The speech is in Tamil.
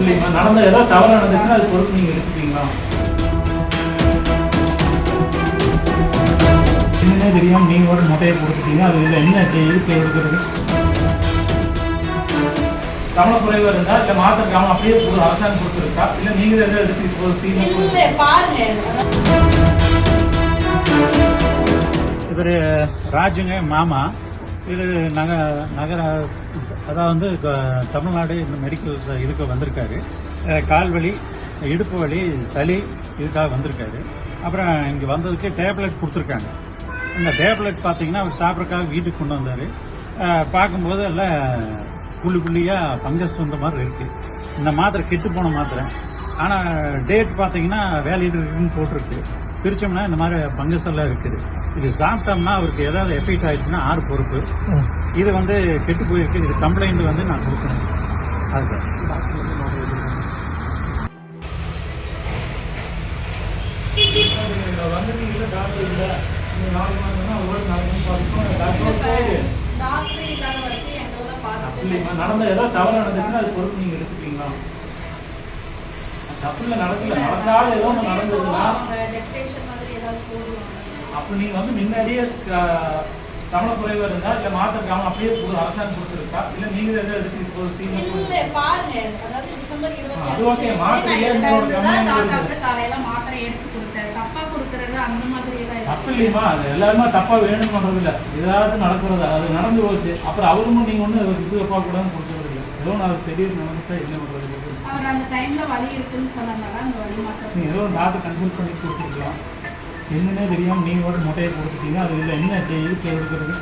இல்லைங்களா? நடந்த ஏதாவது தவறு நடந்துச்சுன்னா அது பொறுப்பு நீங்க எடுத்துப்பீங்களா? என்னன்னே தெரியாம நீங்க ஒரு முட்டையை கொடுத்துட்டீங்க. அது இதில் என்ன இருக்கு எடுக்கிறது? கவனக்குறைவா இருந்தா இல்ல மாத்திருக்காம அப்படியே அரசாங்கம் கொடுத்துருக்கா இல்ல நீங்க எதாவது எடுத்து பாருங்க. இவர் ராஜுங்க மாமா. இது நகர அதாவது தமிழ்நாடு இந்த மெடிக்கல் இதுக்கு வந்திருக்காரு. கால்வலி, இடுப்பு வலி, சளி இதுக்காக வந்திருக்காரு. அப்புறம் இங்கே வந்ததுக்கு டேப்லெட் கொடுத்துருக்காங்க. இந்த டேப்லெட் பார்த்தீங்கன்னா அவர் சாப்பிட்றதுக்காக வீட்டுக்கு கொண்டு வந்தார். பார்க்கும்போது எல்லாம் புள்ளியாக ஃபங்கஸ் வந்த மாதிரி இருக்கு. இந்த மாத்திரை கெட்டு போன மாத்திரை. ஆனால் டேட் பார்த்தீங்கன்னா வேலிட் இருக்குன்னு போட்டிருக்கு. பிரிச்சோம்னா இந்த மாதிரி ஃபங்கஸ் எல்லாம் இருக்குது. இது சாப்பிட்டோம்னா அவருக்கு ஏதாவது எஃபெக்ட் ஆயிடுச்சுன்னா ஆறு பொறுப்பு. இது கெட்டு போயிருக்கு. இது கம்ப்ளைண்ட் நான் கொடுக்கணும். அதுக்கு நடந்த ஏதாவது தவறு நடந்துச்சுன்னா அது பொறுப்பு நீங்க எடுத்துப்பீங்களா? தப்புல நடக்காத ஏதோ ஒன்று நடந்ததுன்னா அப்ப நீங்க முன்னாடியே கவனக்குறைவா இருந்தா இல்ல மாத்திருக்காம அப்படியே அரசாங்கம் கொடுத்துருக்கா இல்ல நீங்க எதாவது எடுத்து பாருங்க. அதாவது டிசம்பர் 25 காலையில மாத்திரை எடுத்து கொடுத்தாரு. தப்பா கொடுக்கறது அந்த மாதிரி எல்லாம் தப்பு இல்லையுமா? அது எல்லாருமே தப்பா வேணும் பண்றது இல்ல. ஏதாவது நடக்கிறது அது நடந்து போச்சு. அப்புறம் அவரும் நீங்க இது அப்பா கூட கொடுக்கறது இல்லை. ஏதோ நான் திடீர்னு நடந்துட்டா என்ன பண்றது? அவர் அந்த டைம்ல வலி இருக்குன்னு சொன்னதுனால அந்த வலி மாத்திரை நீங்க ஏதோ டாக்டர் கன்சல்ட் பண்ணி கொடுத்துருக்கலாம். என்னன்னே தெரியாம நீங்க ஒரு முட்டையை கொடுத்துட்டீங்க. அது இதில் என்ன இருக்கு எடுக்கிறது?